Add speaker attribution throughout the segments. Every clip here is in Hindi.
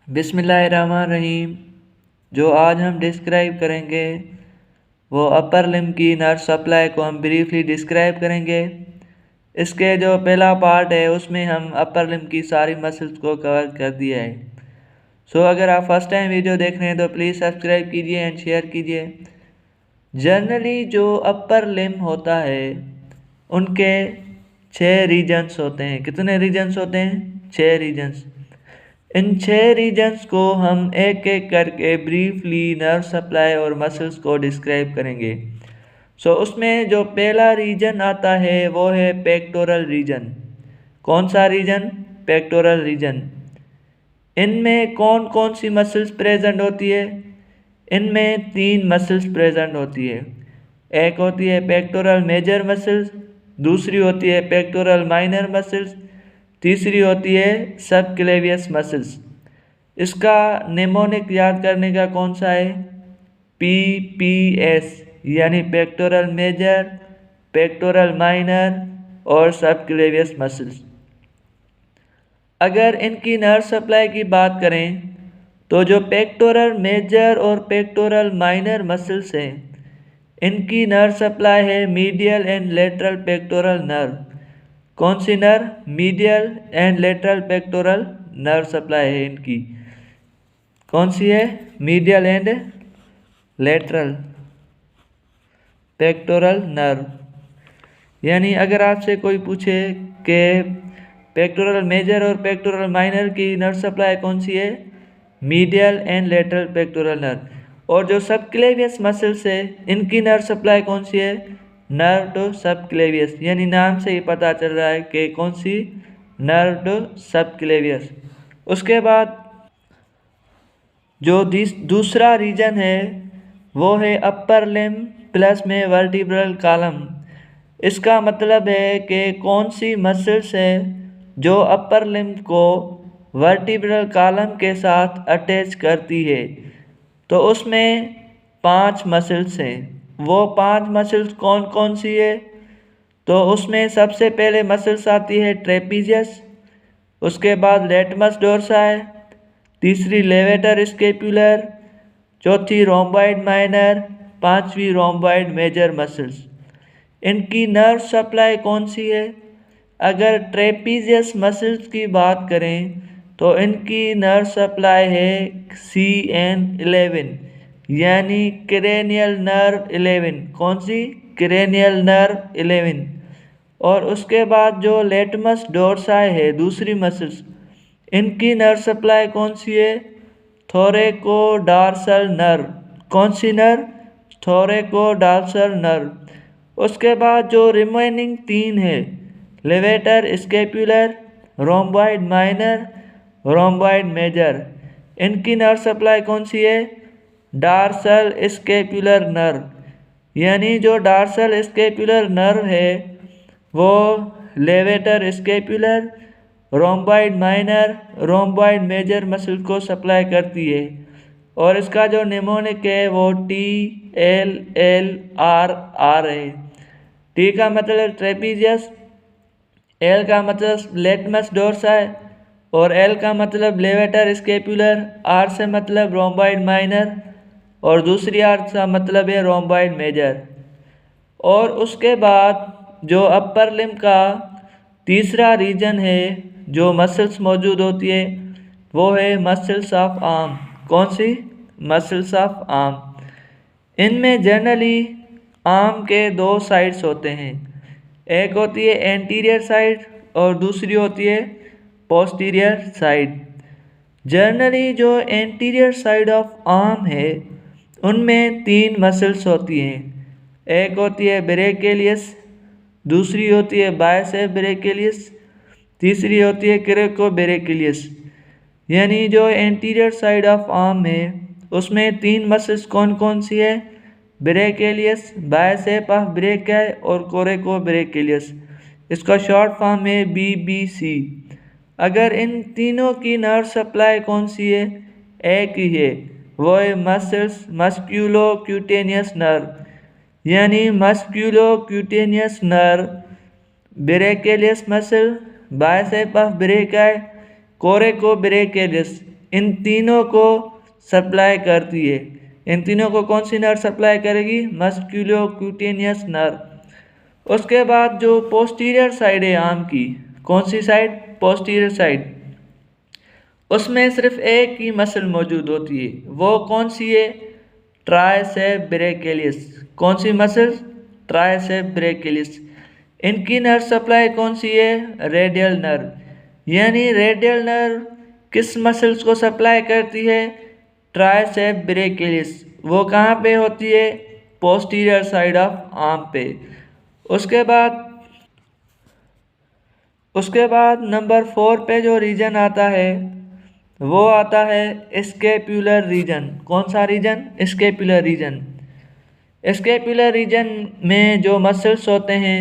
Speaker 1: बिस्मिल्लाहिर्रहमानिर्रहीम। जो आज हम डिस्क्राइब करेंगे वो अपर लिम्ब की नर्व सप्लाई को हम ब्रीफली डिस्क्राइब करेंगे। इसके जो पहला पार्ट है उसमें हम अपर लिम्ब की सारी मसल्स को कवर कर दिया है। अगर आप फर्स्ट टाइम वीडियो देख रहे हैं तो प्लीज़ सब्सक्राइब कीजिए एंड शेयर कीजिए। जनरली जो अपर लिम्ब होता है उनके 6 रीजन्स होते हैं। कितने रीजन्स होते हैं? 6 रीजन्स। इन 6 रीजन्स को हम एक एक करके ब्रीफली नर्व सप्लाई और मसल्स को डिस्क्राइब करेंगे। उसमें जो पहला रीजन आता है वो है पेक्टोरल रीजन। कौन सा रीजन? Pectoral region. इनमें कौन कौन सी मसल्स प्रेजेंट होती है? इनमें 3 मसल्स प्रेजेंट होती है। एक होती है पेक्टोरल मेजर मसल्स, दूसरी होती है पेक्टोरल माइनर मसल्स, तीसरी होती है सबक्लेवियस मसल्स। इसका निमोनिक याद करने का कौन सा है? PPS, यानी पेक्टोरल मेजर, पेक्टोरल माइनर और सबक्लेवियस मसल्स। अगर इनकी नर्व सप्लाई की बात करें तो जो पेक्टोरल मेजर और पेक्टोरल माइनर मसल्स हैं इनकी नर्व सप्लाई है medial and lateral pectoral nerve. कौन सी nerve? Medial and lateral pectoral nerve supply है इनकी। कौन सी है? Medial and lateral pectoral nerve. यानी अगर आपसे कोई पूछे कि पेक्टोरल मेजर और पेक्टोरल माइनर की नर्व सप्लाई कौन सी है? Medial and lateral pectoral nerve. और जो सबक्लेवियस मसल्स है इनकी नर्व सप्लाई कौन सी है? Nerve to subclavius. यानी नाम से ही पता चल रहा है कि कौन सी? Nerve to subclavius. उसके बाद जो दूसरा रीजन है वो है अपर लिम्ब प्लस में वर्टिब्रल कॉलम। इसका मतलब है कि कौन सी मसल्स है जो अपर लिम्ब को वर्टिब्रल कॉलम के साथ अटैच करती है। तो उसमें 5 मसल्स हैं। वो 5 मसल्स कौन कौन सी है? तो उसमें सबसे पहले मसल्स आती है ट्रेपीजियस, उसके बाद लेटमस डोर्साई, तीसरी लेवेटर स्केपुलर, चौथी रोम्बॉइड माइनर, पांचवी रोम्बॉइड मेजर मसल्स। इनकी नर्व सप्लाई कौन सी है? अगर ट्रेपीजियस मसल्स की बात करें तो इनकी नर्व सप्लाई है CN11, यानी क्रेनियल नर्व 11। कौन सी? Cranial nerve 11। और उसके बाद जो लेटमस डोर्साई है दूसरी मसल्स, इनकी नर्व सप्लाई कौन सी है? थोरैकोडॉर्सल नर्व। कौन सी नर्व? थोरैकोडॉर्सल नर्व। उसके बाद जो रिमेनिंग 3 है, levator scapulae, rhomboid minor, rhomboid major, इनकी नर्व सप्लाई कौन सी है? Dorsal scapular nerve. यानी जो डार्सल स्केपुलर नर्व है वो levator scapulae, rhomboid minor, rhomboid major muscle को सप्लाई करती है। और इसका जो निमोनिक है वो TLLRR है। T का मतलब ट्रेपीजियस, L का मतलब लेटमस डोर्साई और L का मतलब लेवेटर स्केपुलर, R से मतलब रोम्बॉइड माइनर और दूसरी R का मतलब है रोम्बॉइड मेजर। और उसके बाद जो अपर लिम्ब का तीसरा रीजन है जो मसल्स मौजूद होती है वो है मसल्स ऑफ आर्म। कौन सी? Muscles of arm. इनमें जनरली आर्म के 2 साइड्स होते हैं। एक होती है एंटीरियर साइड और दूसरी होती है पोस्टीरियर साइड। जनरली जो एंटीरियर साइड ऑफ आर्म है उनमें 3 मसल्स होती हैं। एक होती है ब्रेकियलियस, दूसरी होती है बाइसेप ब्रेकियलियस, तीसरी होती है क्रेकोब्रेकियलियस। यानी जो एंटीरियर साइड ऑफ आर्म है उसमें 3 मसल्स कौन कौन सी है? ब्रेकियलियस, बाइसेप ऑफ ब्रेकियाई और कोरेकोब्रेकियलियस। इसका शॉर्ट फॉर्म है BBC। अगर इन तीनों की नर्व सप्लाई कौन सी है? एक ही है, वो है मस्क्यूलोक्यूटेनियस नर्व। यानी musculocutaneous nerve brachialis muscle, bicep of brachii, coracobrachialis, इन तीनों को सप्लाई करती है। इन तीनों को कौन सी नर्व सप्लाई करेगी? Musculocutaneous nerve. उसके बाद जो पोस्टीरियर साइड है आर्म की, कौन सी साइड? Posterior side. उसमें सिर्फ एक ही मसल मौजूद होती है, वो कौन सी है? Tricep brachialis. कौन सी मसल? Tricep brachialis. इनकी नर्व सप्लाई कौन सी है? Radial nerve. यानी रेडियल नर्व किस मसल्स को सप्लाई करती है? Tricep brachialis. वो कहाँ पे होती है? पोस्टीरियर साइड ऑफ आर्म पे। उसके बाद नंबर 4 पे जो रीजन आता है वो आता है स्कैपुलर रीजन। कौन सा region? Scapular region. Scapular region में जो मसल्स होते हैं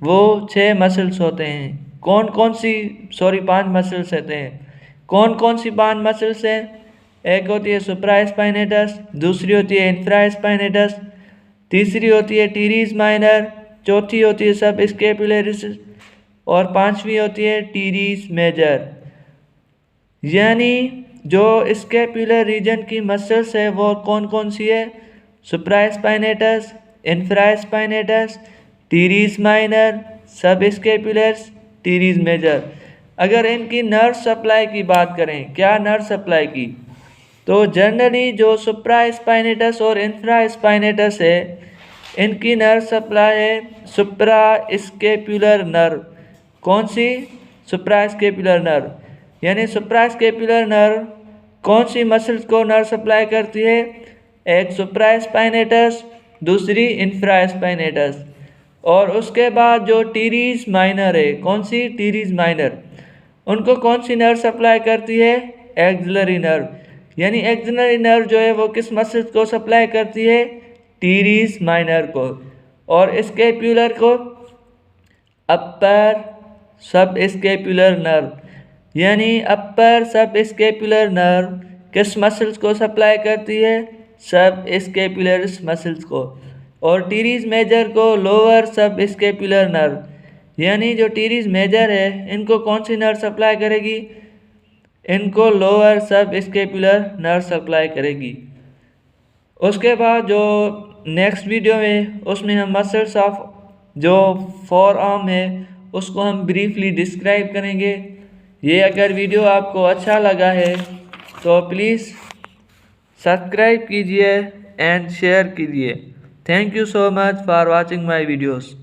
Speaker 1: वो 6 मसल्स होते हैं। कौन कौन सी? 5 मसल्स होते हैं। कौन कौन सी 5 मसल्स हैं? एक होती है सुप्रास्पाइनेटस, दूसरी होती है इंफ्रास्पाइनेटस, तीसरी होती है टीरीज माइनर, चौथी होती है सब स्कैपुलरिस और पांचवी होती है टीरीज मेजर। यानी जो स्कैपुलर रीजन की मसल्स है वो कौन कौन सी है? सुप्रास्पाइनेटस, इंफ्रास्पाइनेटस, टीरीज माइनर, सब स्कैपुलर्स, टीरीज मेजर। अगर इनकी नर्व सप्लाई की बात करें, क्या नर्व सप्लाई की, तो जनरली जो सुप्रास्पाइनेटस और इंफ्रास्पाइनेटस है इनकी नर्व सप्लाई है सुप्रास्कैपुलर नर्व। कौन सी? Suprascapular nerve. यानी सुप्रास्कैपुलर नर्व कौन सी मसल्स को नर्व सप्लाई करती है? एक सुप्रास्पाइनेटस, दूसरी इंफ्रास्पाइनेटस। और उसके बाद जो टीरीज माइनर है, कौन सी? Teres minor. उनको कौन सी नर्व सप्लाई करती है? Axillary nerve. यानी एक्सिलरी नर्व जो है वो किस मसल्स को सप्लाई करती है? टीरीज माइनर को। और स्कैपुलर को अपर सब स्कैपुलर नर्व। यानी अपर सब स्कैपुलर नर्व किस मसल्स को सप्लाई करती है? सब स्कैपुलरिस मसल्स को। और टीरीज मेजर को लोअर सब स्कैपुलर नर्व। यानी जो टीरीज मेजर है इनको कौन सी नर्व सप्लाई करेगी? इनको लोअर सब स्कैपुलर नर्व सप्लाई करेगी। उसके बाद जो नेक्स्ट वीडियो है उसमें हम मसल्स ऑफ जो फोर आर्म है उसको हम ब्रीफली डिस्क्राइब करेंगे। ये अगर वीडियो आपको अच्छा लगा है तो प्लीज़ सब्सक्राइब कीजिए एंड शेयर कीजिए। Thank you so much for watching my videos.